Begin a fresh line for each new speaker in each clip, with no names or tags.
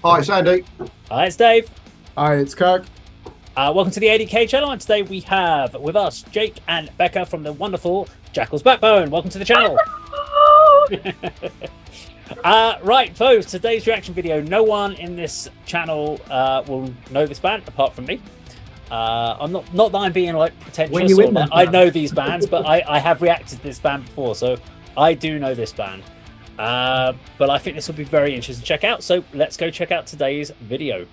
Hi, it's Andy.
Hi, it's Dave.
Hi, it's Kirk.
Welcome to the ADK channel, and today we have with us Jake and Becca from the wonderful Jackals Backbone. Welcome to the channel. Right, folks, today's reaction video. No one in this channel will know this band apart from me. I'm not that I'm being like pretentious. Or like, I know these bands, but I have reacted to this band before, so I do know this band. But I think this will be very interesting to check out. So let's go check out today's video.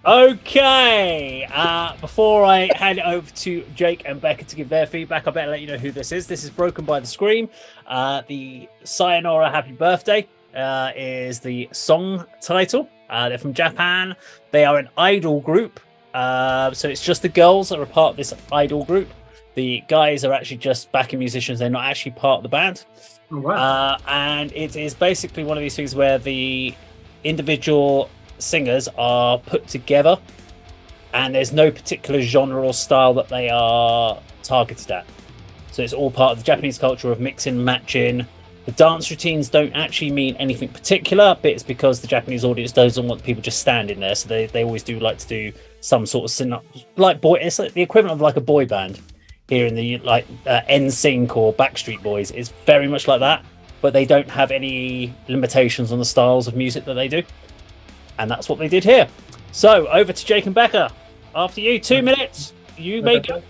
Okay, before I hand it over to Jake and Becca to give their feedback, I better let you know who this is. This is Broken by the Scream, the Sayonara Happy Birthday is the song title. They're from Japan. They are an idol group. So it's just the girls that are a part of this idol group. The guys are actually just backing musicians. They're not actually part of the band.
Oh, wow.
And it is basically one of these things where the individual singers are put together and there's no particular genre or style that they are targeted at. So it's all part of the Japanese culture of mixing, matching. The dance routines don't actually mean anything particular, but it's because the Japanese audience doesn't want people just standing there. So they always do like to do some sort of it's like the equivalent of like a boy band here in the NSYNC or Backstreet Boys. Is very much like that, but they don't have any limitations on the styles of music that they do. And that's what they did here. So over to Jake and Becca. After you, 2 minutes. You may go.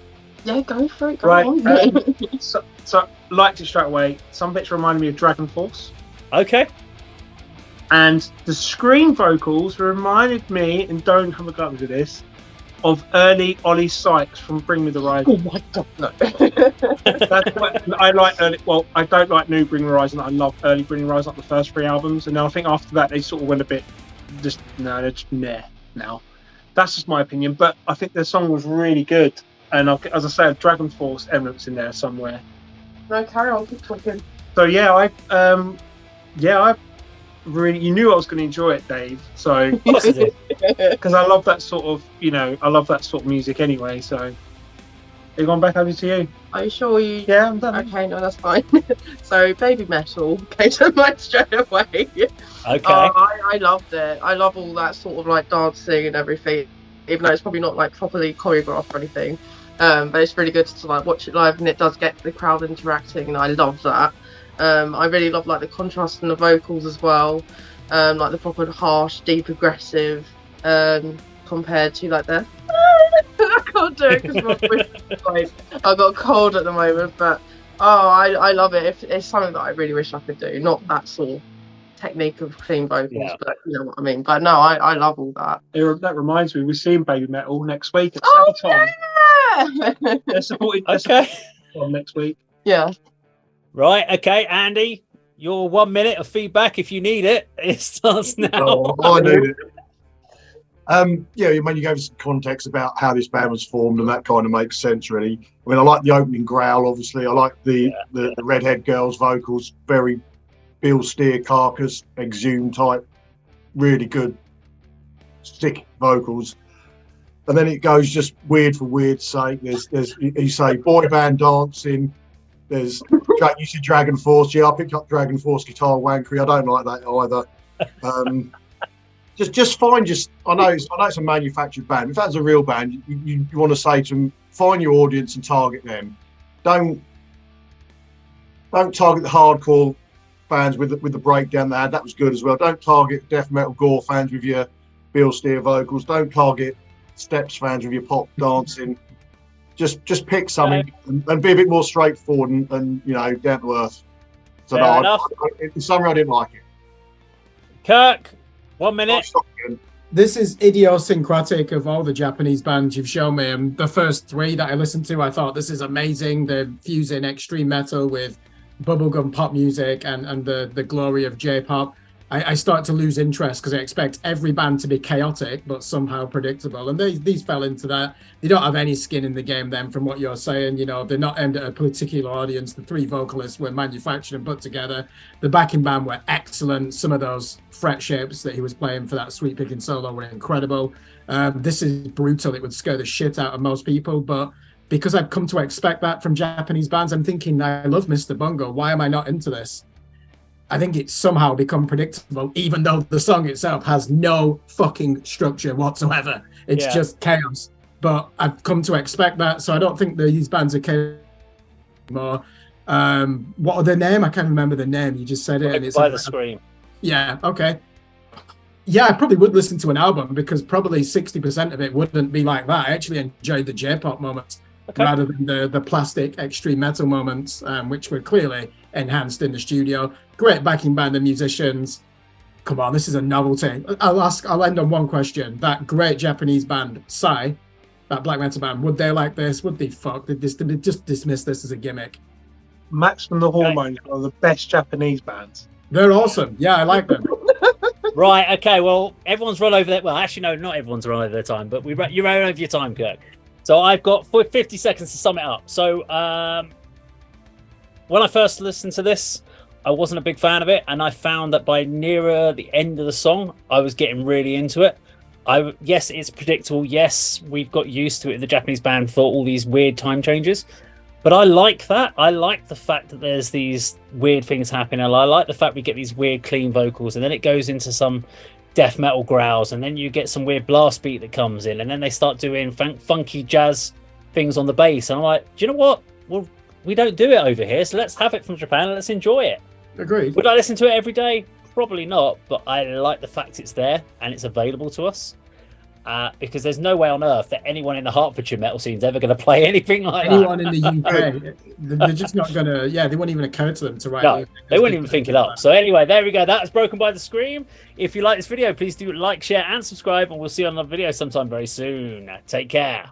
Yeah, go for it. Go
Right.
on.
So liked it straight away. Some bits reminded me of Dragon Force.
Okay.
And the screen vocals reminded me, and don't have a go with this, of early Ollie Sykes from Bring Me the Horizon.
Oh my god, no.
That's what I like early. Well, I don't like new Bring Me the Horizon. I love early Bring Me the Horizon, like the first 3 albums. And then I think after that, they sort of went a bit just, no, they're just meh now. That's just my opinion. But I think the song was really good. And as I said, Dragon Force elements in there somewhere.
No, carry on, keep talking.
So yeah, I really, you knew I was going to enjoy it, Dave. So because I love that sort of, I love that sort of music anyway. So you're going back over to you.
Are you sure you?
Yeah, I'm done.
Okay, no, that's fine. So Baby Metal came to mind straight away.
Okay.
I loved it. I love all that sort of like dancing and everything, even though it's probably not like properly choreographed or anything. But it's really good to like watch it live, and it does get the crowd interacting, and I love that. I really love like the contrast in the vocals as well, like the proper harsh, deep, aggressive, compared to like the I can't do it because my voice is like I've got a cold at the moment, but I love it. It's something that I really wish I could do. Not that sort of technique of clean vocals, but you know what I mean. But no, I love all that.
That reminds me, we're seeing Baby Metal next week at Sabaton.
Yeah!
They're supporting next week.
Yeah.
Right. Okay, Andy, your 1 minute of feedback if you need it. It starts now.
I need it. Yeah, when you gave us some context about how this band was formed, and that kind of makes sense, really. I mean, I like the opening growl, obviously. I like the redhead girl's vocals, very Bill Steer, Carcass, Exhume type, really good, sick vocals. And then it goes just weird for weird's sake. There's you say boy band dancing. There's you see Dragon Force. Yeah, I picked up Dragon Force guitar wankery. I don't like that either. Just find I know it's a manufactured band. If that's a real band, you want to say to them, find your audience and target them. Don't target the hardcore fans with the breakdown they had. That was good as well. Don't target death metal gore fans with your Bill Steer vocals. Don't target Steps fans with your pop dancing. Just pick something and be a bit more straightforward and down to earth. So in summary, I didn't like it.
Kirk, 1 minute.
This is idiosyncratic of all the Japanese bands you've shown me. And the first 3 that I listened to, I thought this is amazing. They're fusing extreme metal with bubblegum pop music and the glory of J-pop. I start to lose interest because I expect every band to be chaotic but somehow predictable, and these fell into that. They don't have any skin in the game then, from what you're saying. They're not aimed at a particular audience. The 3 vocalists were manufactured and put together. The backing band were excellent. Some of those fret shapes that he was playing for that sweep picking solo were incredible. This is brutal. It would scare the shit out of most people, but because I've come to expect that from Japanese bands, I'm thinking, I love Mr. Bungle. Why am I not into this? I think it's somehow become predictable, even though the song itself has no fucking structure whatsoever. It's just chaos. But I've come to expect that, so I don't think these bands are chaos anymore. What are their name? I can't remember the name. You just said it. And it's
By the Scream.
Yeah, okay. Yeah, I probably would listen to an album because probably 60% of it wouldn't be like that. I actually enjoyed the J-pop moments rather than the plastic extreme metal moments, which were clearly enhanced in the studio. Great backing band and musicians. Come on, this is a novelty. I'll end on one question. That great Japanese band, Psy, that black metal band, would they like this? Would they just dismiss this as a gimmick?
Max from the Hormones, one of the best Japanese bands.
They're awesome. Yeah, I like them.
Right, okay, well, everyone's run over their... Well, actually, no, not everyone's run over their time, but you ran over your time, Kirk. So I've got 50 seconds to sum it up. So when I first listened to this, I wasn't a big fan of it, and I found that by nearer the end of the song, I was getting really into it. Yes, it's predictable. Yes, we've got used to it in the Japanese band for all these weird time changes. But I like that. I like the fact that there's these weird things happening. I like the fact we get these weird clean vocals, and then it goes into some death metal growls, and then you get some weird blast beat that comes in, and then they start doing funky jazz things on the bass. And I'm like, do you know what? Well, we don't do it over here, so let's have it from Japan and let's enjoy it.
Agreed.
Would I listen to it every day? Probably not, but I like the fact it's there and it's available to us. Because there's no way on earth that anyone in the Hertfordshire metal scene is ever going to play anything like
anyone
that.
In the UK, they're just not going to. Yeah, they won't even occur to them to write.
No, they wouldn't even think it up. So anyway, there we go. That was Broken by the Scream. If you like this video, please do like, share, and subscribe, and we'll see you on another video sometime very soon. Take care.